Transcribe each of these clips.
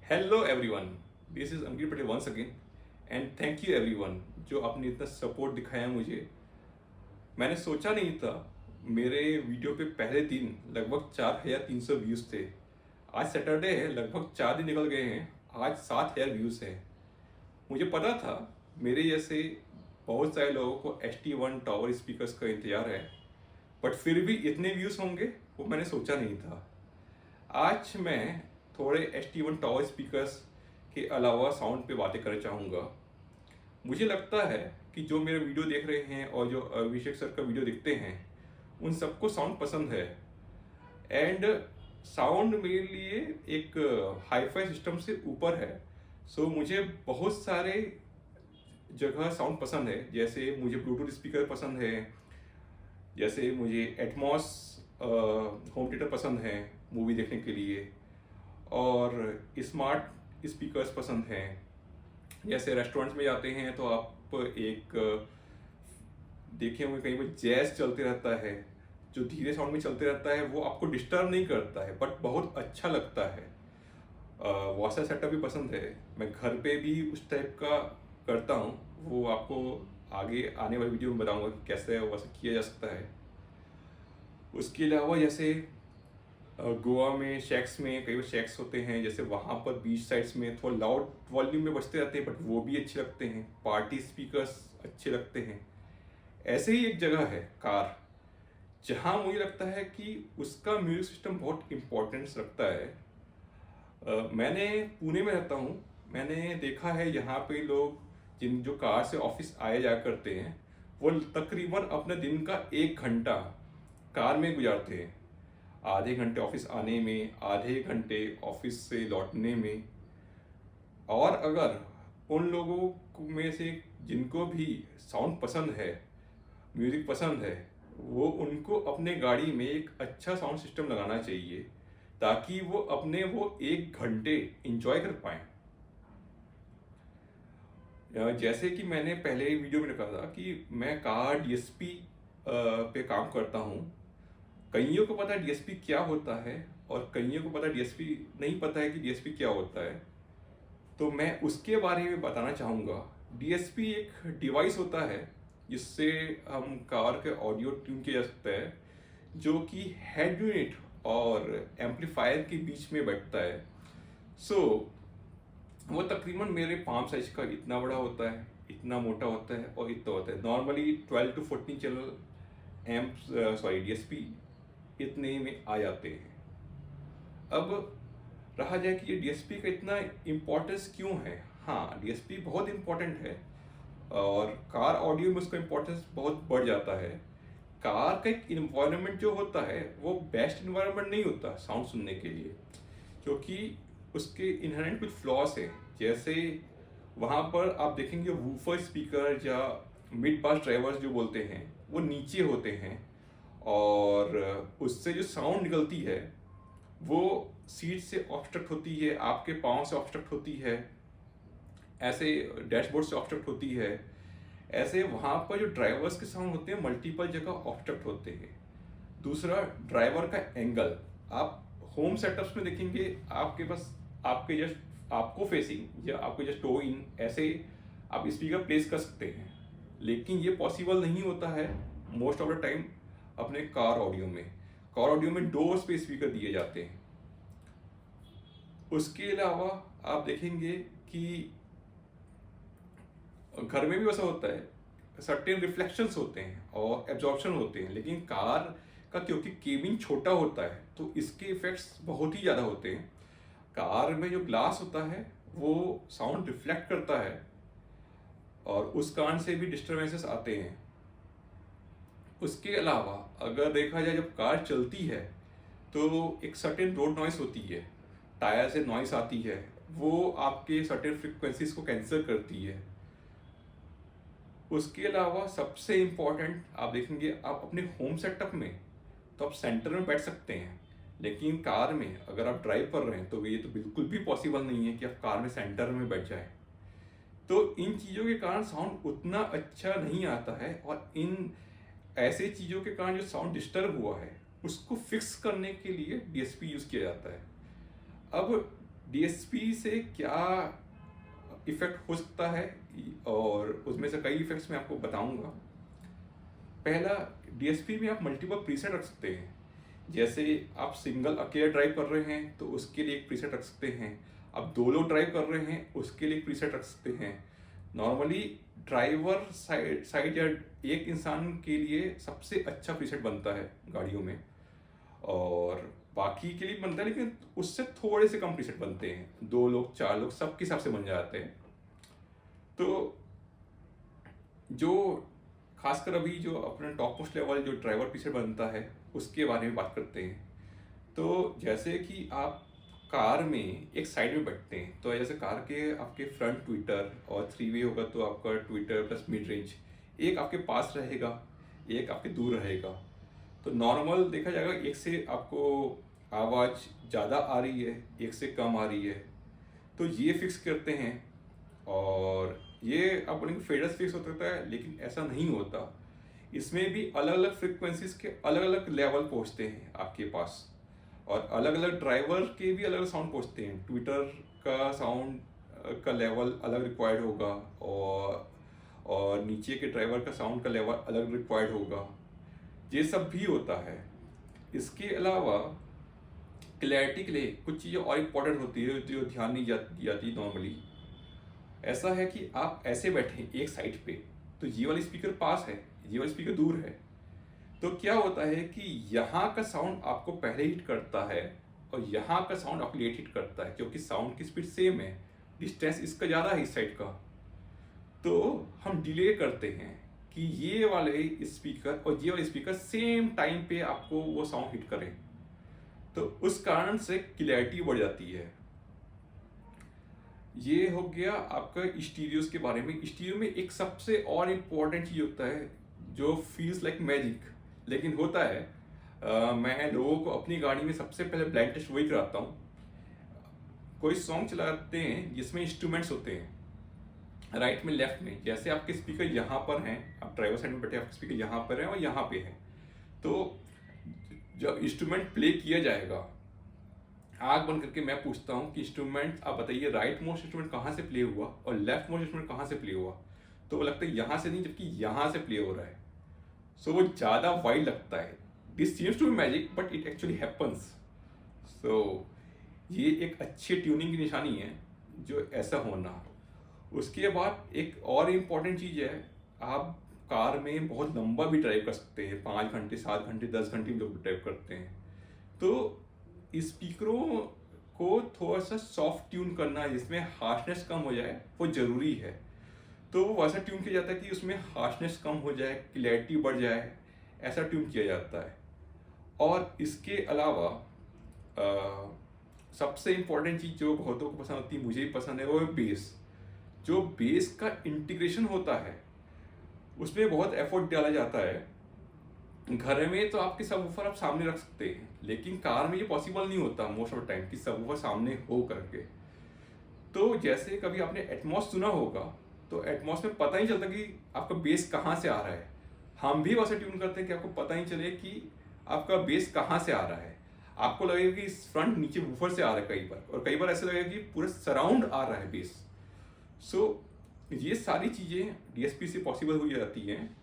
Hello everyone, this is Ankit Patel once again and thank you everyone जो आपने इतना support दिखाया मुझे। मैंने सोचा नहीं था मेरे वीडियो पे पहले दिन लगभग 4,300 व्यूज़ थे। आज सैटरडे है, लगभग 4 दिन निकल गए हैं, आज 7,000 व्यूज़ हैं। मुझे पता था मेरे जैसे बहुत सारे लोगों को ST1 टावर स्पीकर्स का इंतजार है, बट फिर भी इतने व्यूज़ होंगे वो मैंने सोचा नहीं था। आज मैं थोड़े ST1 टावर स्पीकर्स के अलावा साउंड पे बातें करना चाहूँगा। मुझे लगता है कि जो मेरे वीडियो देख रहे हैं और जो अभिषेक सर का वीडियो देखते हैं उन सबको साउंड पसंद है। एंड साउंड मेरे लिए एक हाईफाई सिस्टम से ऊपर है। सो मुझे बहुत सारे जगह साउंड पसंद है, जैसे मुझे ब्लूटूथ स्पीकर पसंद है, जैसे मुझे एटमॉस होम थिएटर पसंद है मूवी देखने के लिए, और स्मार्ट स्पीकर्स पसंद हैं। जैसे रेस्टोरेंट्स में जाते हैं तो आप एक देखे होंगे कहीं पर जैज चलते रहता है, जो धीरे साउंड में चलते रहता है, वो आपको डिस्टर्ब नहीं करता है बट बहुत अच्छा लगता है। वॉशर सेटअप भी पसंद है, मैं घर पे भी उस टाइप का करता हूँ। वो आपको आगे आने वाली वीडियो में बताऊंगा कि कैसे वैसा किया जा सकता है। उसके अलावा जैसे गोवा में शैक्स में कई बार शैक्स होते हैं, जैसे वहाँ पर बीच साइड्स में थोड़ा लाउड वॉल्यूम में बजते रहते हैं बट वो भी अच्छे लगते हैं। पार्टी स्पीकर्स अच्छे लगते हैं। ऐसे ही एक जगह है कार, जहाँ मुझे लगता है कि उसका म्यूजिक सिस्टम बहुत इम्पोर्टेंस रखता है। मैंने पुणे में रहता हूँ। मैंने देखा है यहाँ पे लोग जिन जो कार से ऑफिस आए जा करते हैं वो तकरीबन अपने दिन का 1 घंटा कार में गुजारते हैं। आधे घंटे ऑफिस आने में, आधे घंटे ऑफिस से लौटने में। और अगर उन लोगों में से जिनको भी साउंड पसंद है, म्यूज़िक पसंद है, वो उनको अपने गाड़ी में एक अच्छा साउंड सिस्टम लगाना चाहिए ताकि वो अपने वो 1 घंटे इंजॉय कर पाएँ। जैसे कि मैंने पहले वीडियो में कहा था कि मैं कार DSP पे काम करता हूँ। कईयों को पता है DSP क्या होता है और कईयों को पता है DSP नहीं पता है कि DSP क्या होता है, तो मैं उसके बारे में बताना चाहूँगा। DSP एक डिवाइस होता है जिससे हम कार के ऑडियो ट्यून किया जा सकता है, जो कि हेड यूनिट और एम्पलीफायर के बीच में बैठता है। सो वो तकरीबन मेरे पाम साइज का इतना बड़ा होता है, इतना मोटा होता है और इतना होता है। नॉर्मली 12 to 14 चैनल DSP इतने में आ जाते हैं। अब रहा जाए कि ये DSP का इतना इम्पोर्टेंस क्यों है। हाँ, DSP बहुत इम्पोर्टेंट है और कार ऑडियो में उसका इम्पोर्टेंस बहुत बढ़ जाता है। कार का एक इन्वायरमेंट जो होता है वो बेस्ट इन्वायरमेंट नहीं होता साउंड सुनने के लिए, क्योंकि उसके इनहेरेंट कुछ फ्लॉस हैं। जैसे वहाँ पर आप देखेंगे वूफर स्पीकर या मिड पास ड्राइवर्स जो बोलते हैं वो नीचे होते हैं, और उससे जो साउंड निकलती है वो सीट से ऑब्स्ट्रक्ट होती है, आपके पाँव से ऑब्स्ट्रक्ट होती है, ऐसे डैशबोर्ड से ऑब्स्ट्रक्ट होती है। ऐसे वहाँ पर जो ड्राइवर्स के साउंड होते हैं मल्टीपल जगह ऑब्स्ट्रक्ट होते हैं। दूसरा, ड्राइवर का एंगल। आप होम सेटअप्स में देखेंगे आपके पास आपके जस्ट आपको फेसिंग या आपको जस्ट टो इन ऐसे आप स्पीकर प्लेस कर सकते हैं, लेकिन ये पॉसिबल नहीं होता है मोस्ट ऑफ द टाइम अपने कार ऑडियो में। कार ऑडियो में डोर्स पे स्पीकर दिए जाते हैं। उसके अलावा आप देखेंगे कि घर में भी वैसा होता है, सर्टेन रिफ्लेक्शंस होते हैं और एब्जॉर्प्शन होते हैं, लेकिन कार का क्योंकि केबिन छोटा होता है तो इसके इफेक्ट्स बहुत ही ज़्यादा होते हैं। कार में जो ग्लास होता है वो साउंड रिफ्लेक्ट करता है और उस कारण से भी डिस्टर्बेंसेस आते हैं। उसके अलावा अगर देखा जाए जब कार चलती है तो एक सर्टेन रोड नॉइस होती है, टायर से नॉइस आती है, वो आपके सर्टेन फ्रिक्वेंसीज को कैंसिल करती है। उसके अलावा सबसे इम्पॉर्टेंट आप देखेंगे आप अपने होम सेटअप में तो आप सेंटर में बैठ सकते हैं, लेकिन कार में अगर आप ड्राइव कर रहे हैं तो ये तो बिल्कुल भी पॉसिबल नहीं है कि आप कार में सेंटर में बैठ जाए। तो इन चीज़ों के कारण साउंड उतना अच्छा नहीं आता है, और इन ऐसे चीज़ों के कारण जो साउंड डिस्टर्ब हुआ है उसको फिक्स करने के लिए DSP यूज़ किया जाता है। अब डीएसपी से क्या इफेक्ट हो सकता है, और उसमें से कई इफेक्ट्स मैं आपको बताऊंगा। पहला, डीएसपी में आप मल्टीपल प्रीसेट रख सकते हैं। जैसे आप सिंगल अकेले ड्राइव कर रहे हैं तो उसके लिए एक प्रीसेट रख सकते हैं, आप दो लोग ड्राइव कर रहे हैं उसके लिए एक प्रीसेट रख सकते हैं। नॉर्मली ड्राइवर साइड या एक इंसान के लिए सबसे अच्छा प्रीसेट बनता है गाड़ियों में, और बाकी के लिए बनता है, लेकिन उससे थोड़े से कम प्रीसेट बनते हैं, दो लोग चार लोग सबके हिसाब से बन जाते हैं। तो जो खासकर अभी जो अपना टॉप मोस्ट लेवल जो ड्राइवर प्रीसेट बनता है उसके बारे में बात करते हैं। तो जैसे कि आप कार में एक साइड में बैठते हैं, तो जैसे कार के आपके फ्रंट ट्विटर और थ्री वे होगा, तो आपका ट्विटर प्लस मिड रेंज एक आपके पास रहेगा, एक आपके दूर रहेगा। तो नॉर्मल देखा जाएगा एक से आपको आवाज़ ज़्यादा आ रही है, एक से कम आ रही है, तो ये फिक्स करते हैं। और ये आप बोलेंगे फेडर्स फिक्स हो सकता है, लेकिन ऐसा नहीं होता। इसमें भी अलग अलग फ्रिक्वेंसीज के अलग अलग लेवल पहुंचते हैं आपके पास, और अलग अलग ड्राइवर के भी अलग अलग साउंड पहुंचते हैं। ट्विटर का साउंड का लेवल अलग रिक्वायर्ड होगा, और नीचे के ड्राइवर का साउंड का लेवल अलग रिक्वायर्ड होगा। ये सब भी होता है। इसके अलावा क्लैरिटी के लिए कुछ चीज़ें और इम्पोर्टेंट होती है जो ध्यान नहीं जाती नॉर्मली। ऐसा है कि आप ऐसे बैठे एक साइड पे, तो ये वाली स्पीकर पास है, ये वाली स्पीकर दूर है, तो क्या होता है कि यहाँ का साउंड आपको पहले हिट करता है और यहाँ का साउंड आपको लेट हिट करता है, क्योंकि साउंड की स्पीड सेम है, डिस्टेंस इसका ज़्यादा है इस साइड का। तो हम डिले करते हैं कि ये वाले स्पीकर और ये वाले स्पीकर सेम टाइम पे आपको वो साउंड हिट करें, तो उस कारण से क्लैरिटी बढ़ जाती है। ये हो गया आपका स्टीरियोस के बारे में। स्टीरियो में एक सबसे और इम्पोर्टेंट चीज़ होता है जो फील्स लाइक मैजिक, लेकिन होता है। मैं लोगों को अपनी गाड़ी में सबसे पहले ब्लाइंड टेस्ट वही कराता हूँ। कोई सॉन्ग चलाते हैं जिसमें इंस्ट्रूमेंट्स होते हैं राइट में लेफ्ट में, जैसे आपके स्पीकर यहाँ पर हैं, आप ड्राइवर साइड में बैठे, आपके स्पीकर यहाँ पर हैं और यहाँ पे हैं, तो जब इंस्ट्रूमेंट प्ले किया जाएगा, आग बंद करके मैं पूछता हूँ कि इंस्ट्रूमेंट आप बताइए राइट मोस्ट इंस्ट्रूमेंट कहाँ से प्ले हुआ और लेफ्ट मोस्ट इंस्ट्रूमेंट कहाँ से प्ले हुआ, तो वो लगता है यहाँ से नहीं, जबकि यहाँ से प्ले हो रहा है। सो वो ज़्यादा वाइड लगता है। This seems to be magic but it actually happens. So ये एक अच्छी ट्यूनिंग की निशानी है जो ऐसा होना। उसके बाद एक और इम्पॉर्टेंट चीज़ है, आप कार में बहुत लंबा भी ड्राइव कर सकते हैं, 5 घंटे 7 घंटे 10 घंटे भी लोग ड्राइव करते हैं, तो स्पीकरों को थोड़ा सा सॉफ्ट ट्यून करना जिसमें हार्शनेस कम हो जाए वो ज़रूरी है। तो वो वैसा ट्यून किया जाता है कि उसमें हार्शनेस कम हो जाए, क्लैरिटी बढ़ जाए, ऐसा ट्यून किया जाता है। और इसके अलावा सबसे इम्पोर्टेंट चीज़ जो बहुतों को पसंद होती है, मुझे भी पसंद है, वो है बेस। जो बेस का इंटीग्रेशन होता है उसमें बहुत एफर्ट डाला जाता है। घर में तो आपके सबवूफर आप सामने रख सकते हैं, लेकिन कार में ये पॉसिबल नहीं होता मोस्ट ऑफ द टाइम कि सबवूफर सामने हो करके। तो जैसे कभी आपने एटमॉस सुना होगा, तो एटमॉस में पता ही चलता कि आपका बेस कहाँ से आ रहा है। हम भी वैसे ट्यून करते हैं कि आपको पता ही चले कि आपका बेस कहाँ से आ रहा है। आपको लगेगा कि फ्रंट नीचे वूफर से आ रहा है कई बार, और कई बार ऐसे लगेगा कि पूरा सराउंड आ रहा है बेस। सो ये सारी चीज़ें डीएसपी से पॉसिबल हो जाती हैं।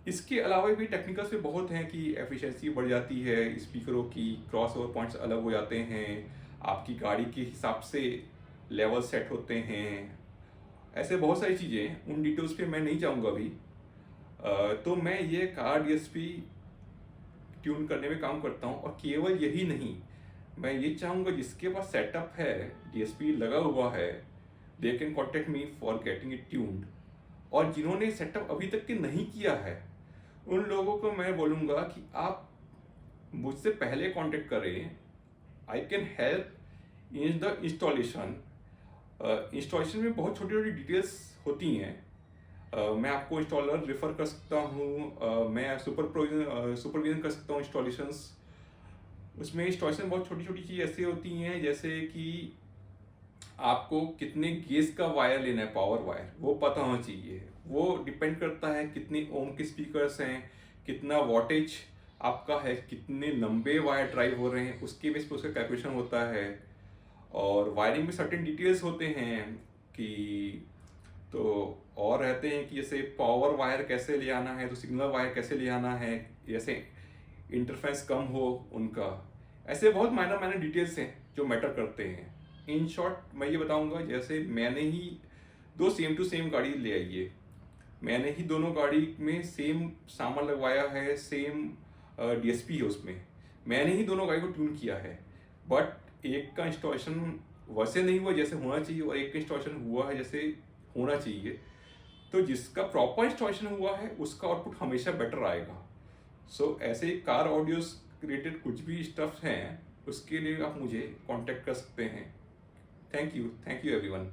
इसके अलावा भी टेक्निकल्स पे बहुत हैं कि एफिशिएंसी बढ़ जाती है, स्पीकरों की क्रॉस ओवर पॉइंट्स अलग हो जाते हैं, आपकी गाड़ी के हिसाब से लेवल सेट होते हैं, ऐसे बहुत सारी चीज़ें, उन डिटेल्स पे मैं नहीं जाऊंगा अभी। तो मैं ये कार डीएसपी ट्यून करने में काम करता हूँ, और केवल यही नहीं, मैं ये चाहूँगा जिसके पास सेटअप है, डीएसपी लगा हुआ है, they can contact me for getting it tuned. और जिन्होंने सेटअप अभी तक के नहीं किया है, उन लोगों को मैं बोलूँगा कि आप मुझसे पहले कांटेक्ट करें। I can help in the installation. Installation में बहुत छोटी छोटी डिटेल्स होती हैं। मैं आपको इंस्टॉलर रेफर कर सकता हूँ, मैं सुपरविजन कर सकता हूँ इंस्टॉलेशंस। उसमें इंस्टॉलेशन बहुत छोटी छोटी चीज़ ऐसी होती हैं, जैसे कि आपको कितने गेज का वायर लेना है, पावर वायर, वो पता होना चाहिए। वो डिपेंड करता है कितने ओम के स्पीकर्स हैं, कितना वॉटेज आपका है, कितने लंबे वायर ड्राइव हो रहे हैं, उसके बेस पर उसका कैलकुलेशन होता है। और वायरिंग में सर्टेन डिटेल्स होते हैं कि तो और रहते हैं कि जैसे पावर वायर कैसे ले आना है, तो सिग्नल वायर कैसे ले आना है, जैसे इंटरफेरेंस कम हो उनका, ऐसे बहुत माइनर माइनर डिटेल्स हैं जो मैटर करते हैं। इन शॉर्ट मैं ये बताऊंगा, जैसे मैंने ही दो सेम टू सेम गाड़ी ले आई है, मैंने ही दोनों गाड़ी में सेम सामान लगवाया है, सेम डीएसपी है उसमें, मैंने ही दोनों गाड़ी को ट्यून किया है, बट एक का इंस्टॉलेशन वैसे नहीं हुआ जैसे होना चाहिए और एक का इंस्टॉलेशन हुआ है जैसे होना चाहिए। तो जिसका प्रॉपर इंस्टॉलेशन हुआ है उसका आउटपुट हमेशा बेटर आएगा। सो ऐसे ही कार ऑडियोज रिलेटेड कुछ भी स्टफ हैं उसके लिए आप मुझे कांटेक्ट कर सकते हैं। Thank you everyone.